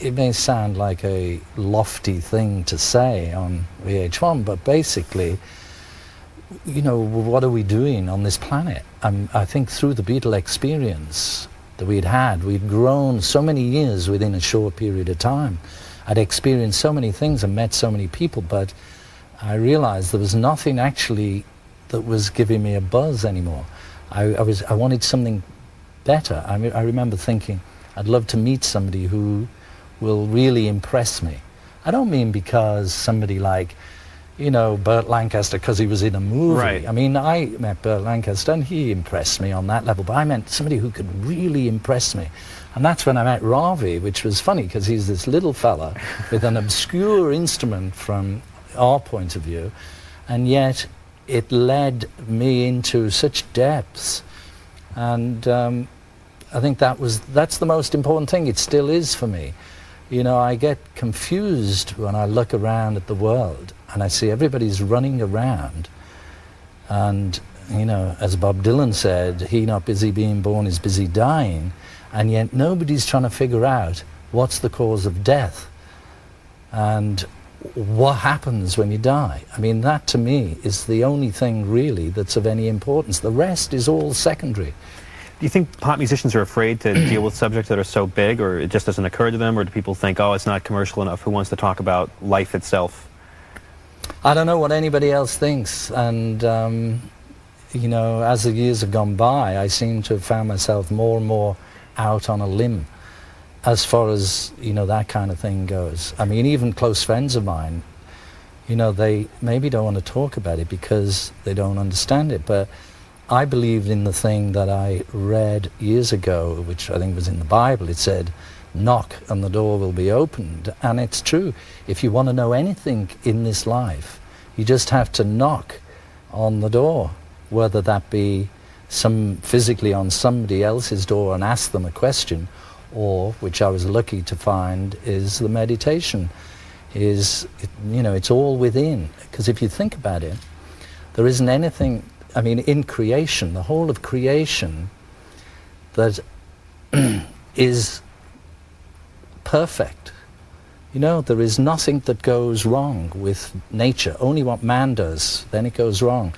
it may sound like a lofty thing to say on VH1, but basically, you know, what are we doing on this planet? I think through the Beatle experience that we'd grown so many years within a short period of time. I'd experienced so many things and met so many people, but I realized there was nothing actually that was giving me a buzz anymore. I wanted something better. I remember thinking, I'd love to meet somebody who will really impress me. I don't mean because somebody like, you know, Burt Lancaster, because he was in a movie. Right. I mean, I met Burt Lancaster and he impressed me on that level, but I meant somebody who could really impress me. And that's when I met Ravi, which was funny because he's this little fella with an obscure instrument from our point of view, and yet it led me into such depths. And I think that's the most important thing. It still is for me. You know, I get confused when I look around at the world and I see everybody's running around, and, you know, as Bob Dylan said, he not busy being born is busy dying, and yet nobody's trying to figure out what's the cause of death and what happens when you die. I mean, that to me is the only thing really that's of any importance. The rest is all secondary. Do you think pop musicians are afraid to deal with subjects that are so big, or it just doesn't occur to them, or do people think, oh, it's not commercial enough, who wants to talk about life itself? I don't know what anybody else thinks, and you know, as the years have gone by, I seem to have found myself more and more out on a limb as far as, you know, that kind of thing goes. I mean, even close friends of mine, you know, they maybe don't want to talk about it because they don't understand it, but I believed in the thing that I read years ago, which I think was in the Bible. It said, knock and the door will be opened. And it's true. If you want to know anything in this life, you just have to knock on the door, whether that be physically on somebody else's door and ask them a question, or, which I was lucky to find, is the meditation. You know, it's all within. Because if you think about it, there isn't anything, I mean, in creation, the whole of creation, that is perfect. You know, there is nothing that goes wrong with nature, only what man does, then it goes wrong.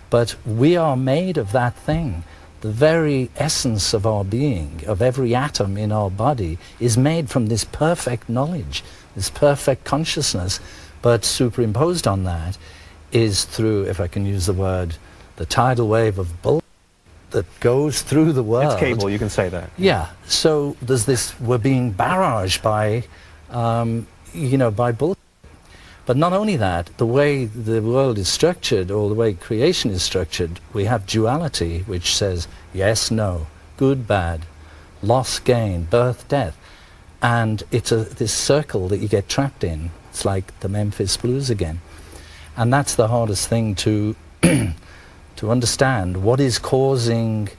But we are made of that thing. The very essence of our being, of every atom in our body, is made from this perfect knowledge, this perfect consciousness, but superimposed on that is through, if I can use the word, the tidal wave of bull that goes through the world. It's cable, you can say that. Yeah, so there's this, we're being barraged by, you know, by bull. But not only that, the way the world is structured, or the way creation is structured, we have duality, which says yes, no, good, bad, loss, gain, birth, death. And it's this circle that you get trapped in. It's like the Memphis Blues again. And that's the hardest thing to to understand. What is causing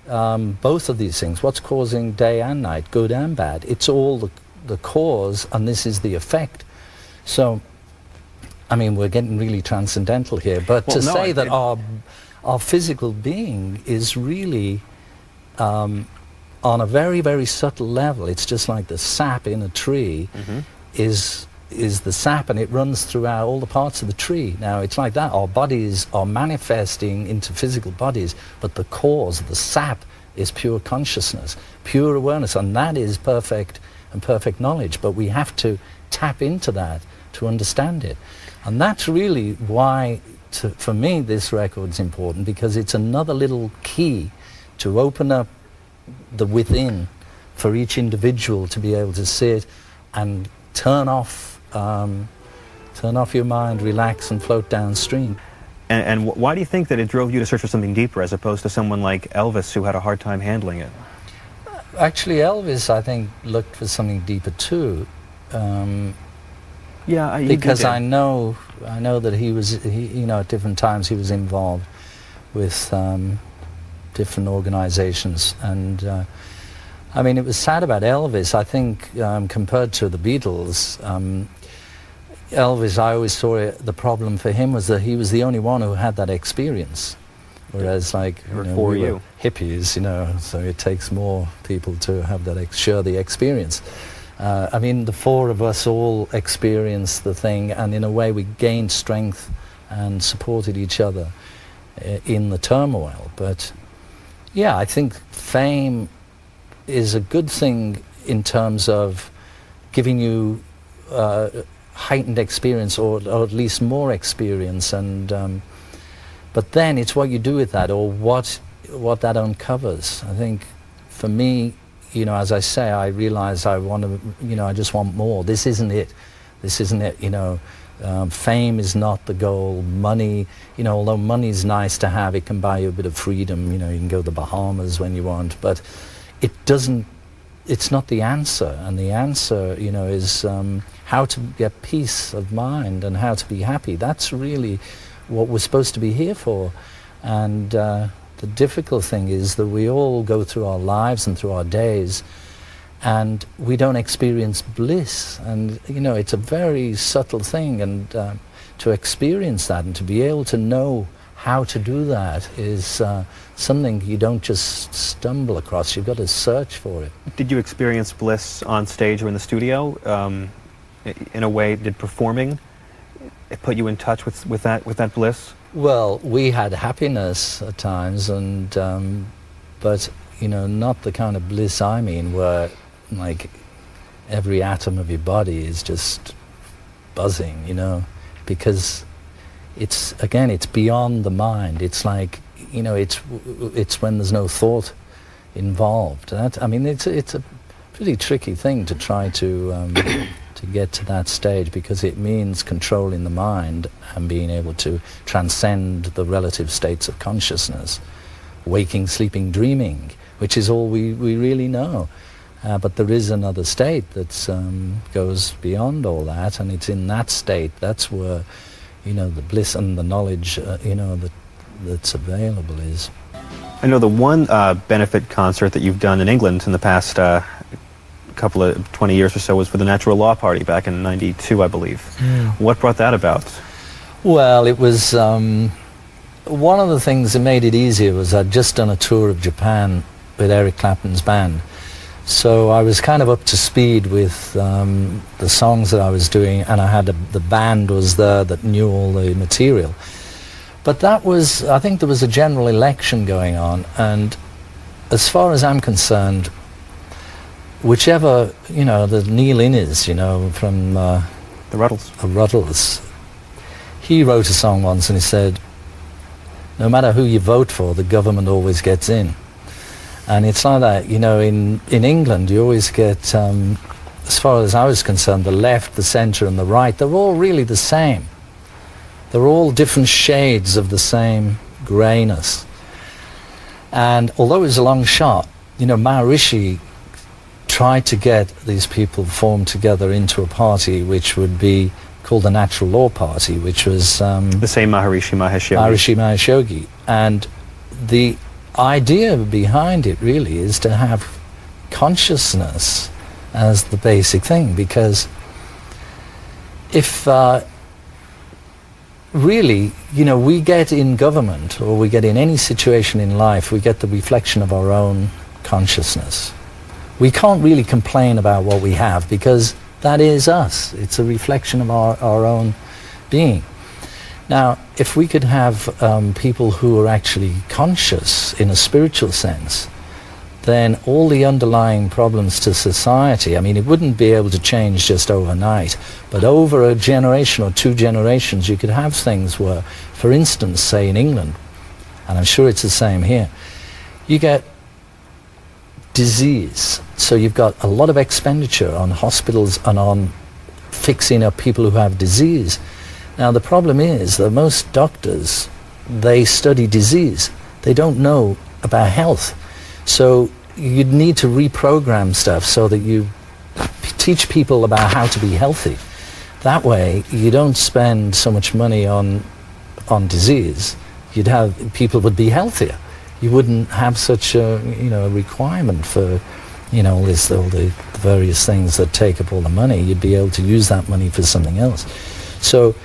both of these things? What's causing day and night, good and bad? It's all the cause, and this is the effect. So, I mean, we're getting really transcendental here, but well, to say that our physical being is really on a very, very subtle level. It's just like the sap in a tree is the sap, and it runs throughout all the parts of the tree. Now, it's like that. Our bodies are manifesting into physical bodies, but the cause, the sap, is pure consciousness, pure awareness, and that is perfect and perfect knowledge. But we have to tap into that to understand it. And that's really why, for me, this record's important, because it's another little key to open up the within for each individual to be able to sit and turn off your mind, relax, and float downstream. And why do you think that it drove you to search for something deeper, as opposed to someone like Elvis, who had a hard time handling it? Actually, Elvis, I think, looked for something deeper too. Yeah, because I know that he was, you know, at different times he was involved with different organizations, and I mean, it was sad about Elvis. I think compared to the Beatles, Elvis, I always saw the problem for him was that he was the only one who had that experience, whereas like we were hippies, you know, so it takes more people to have that share the experience. I mean, the four of us all experienced the thing, and in a way we gained strength and supported each other in the turmoil. But yeah, I think fame is a good thing in terms of giving you heightened experience, or at least more experience, and but then it's what you do with that, or what that uncovers. I think for me, you know, as I say, I realize I want to, you know, I just want more. This isn't it, you know. Fame is not the goal. Money, you know, although money's nice to have, it can buy you a bit of freedom. You know, you can go to the Bahamas when you want, but it doesn't, it's not the answer. And the answer, you know, is how to get peace of mind and how to be happy. That's really what we're supposed to be here for. And the difficult thing is that we all go through our lives and through our days, and we don't experience bliss. And you know, it's a very subtle thing, and to experience that and to be able to know how to do that is something you don't just stumble across. You've got to search for it. Did you experience bliss on stage or in the studio? In a way, did performing put you in touch with that bliss? Well, we had happiness at times, and but you know, not the kind of bliss I mean, where like every atom of your body is just buzzing, you know, because it's, again, it's beyond the mind. It's like, you know, it's when there's no thought involved. That, I mean, it's a pretty tricky thing to try to get to that stage, because it means controlling the mind and being able to transcend the relative states of consciousness, waking, sleeping, dreaming, which is all we really know. But there is another state that goes beyond all that, and it's in that state, that's where, you know, the bliss and the knowledge, you know, that's available is. I know the one benefit concert that you've done in England in the past couple of 20 years or so was for the Natural Law Party back in '92, I believe. What brought that about? Well, it was one of the things that made it easier was I'd just done a tour of Japan with Eric Clapton's band, so I was kind of up to speed with the songs that I was doing, and I had the band was there that knew all the material. But that was, I think there was a general election going on, and as far as I'm concerned, whichever, you know, the Neil Innes, you know, from the Ruddles, he wrote a song once and he said, no matter who you vote for, the government always gets in. And it's like that, you know, in England you always get, as far as I was concerned, the left, the centre and the right, they're all really the same. They're all different shades of the same greyness. And although it was a long shot, you know, Maharishi tried to get these people formed together into a party which would be called the Natural Law Party, which was the same Maharishi Mahesh Yogi. Maharishi Mahesh Yogi. And the idea behind it really is to have consciousness as the basic thing, because if really, you know, we get in government, or we get in any situation in life, we get the reflection of our own consciousness. We can't really complain about what we have, because that is us. It's a reflection of our own being. Now, if we could have people who are actually conscious in a spiritual sense, then all the underlying problems to society, I mean, it wouldn't be able to change just overnight, but over a generation or two generations, you could have things where, for instance, say in England, and I'm sure it's the same here, you get disease. So you've got a lot of expenditure on hospitals and on fixing up people who have disease. Now the problem is that most doctors, they study disease. They don't know about health. So you'd need to reprogram stuff so that you teach people about how to be healthy. That way you don't spend so much money on disease. You'd have, people would be healthier. You wouldn't have such a, you know, a requirement for, you know, all the various things that take up all the money. You'd be able to use that money for something else. So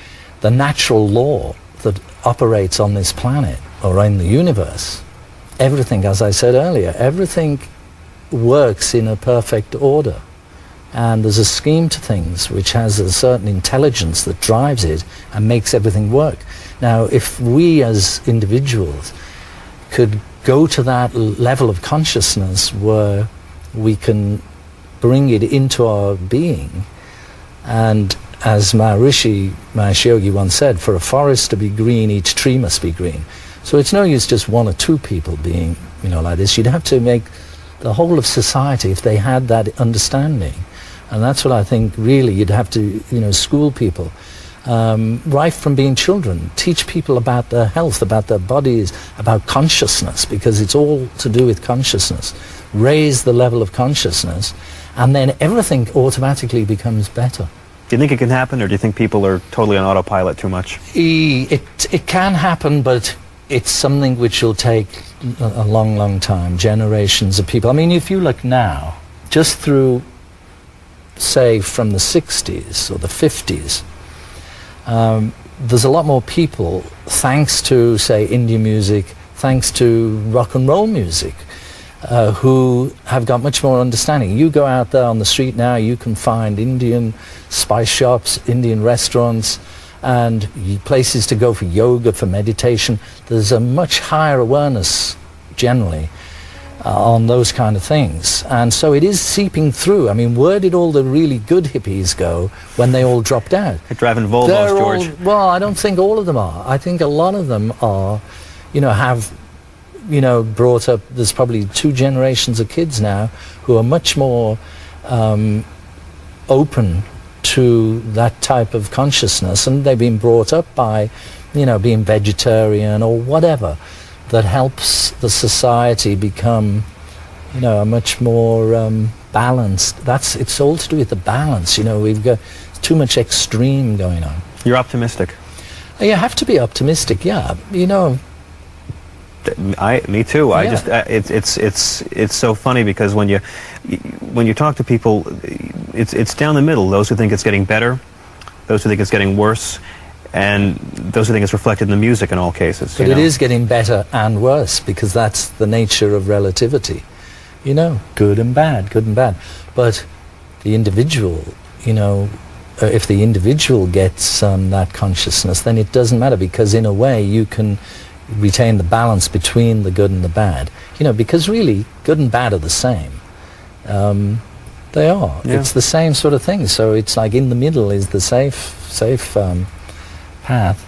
the natural law that operates on this planet or in the universe, everything, as I said earlier, everything works in a perfect order. and there's a scheme to things which has a certain intelligence that drives it and makes everything work. Now, if we as individuals could go to that level of consciousness where we can bring it into our being, and as Maharishi Mahesh Yogi once said, for a forest to be green, each tree must be green. So it's no use just one or two people being, like this. You'd have to make the whole of society, if they had that understanding. And that's what I think really you'd have to, school people. Right from being children, teach people about their health, about their bodies, about consciousness, because it's all to do with consciousness. Raise the level of consciousness, and then everything automatically becomes better. Do you think it can happen, or do you think people are totally on autopilot too much? It can happen, but it's something which will take a long, long time, generations of people. I mean, if you look now, just through, say, from the 60s or the 50s, there's a lot more people, thanks to, say, Indian music, thanks to rock and roll music, who have got much more understanding. You go out there on the street now, you can find Indian spice shops, Indian restaurants, and places to go for yoga, for meditation. There's a much higher awareness, generally, on those kind of things. And so it is seeping through. I mean, where did all the really good hippies go when they all dropped out? They're driving Volvos, George. Well, I don't think all of them are. I think a lot of them are, have brought up, there's probably 2 generations of kids now who are much more open to that type of consciousness, and they've been brought up by, being vegetarian or whatever, that helps the society become, a much more balanced. It's all to do with the balance. We've got too much extreme going on. You're optimistic. You have to be optimistic, yeah. Me too. Yeah. I just it's so funny because when you talk to people, it's down the middle. Those who think it's getting better, those who think it's getting worse, and those who think it's reflected in the music in all cases. But it is getting better and worse, because that's the nature of relativity. Good and bad, good and bad. But the individual, if the individual gets that consciousness, then it doesn't matter, because in a way you can retain the balance between the good and the bad. Because really, good and bad are the same. They are. Yeah. It's the same sort of thing. So it's like in the middle is the safe path.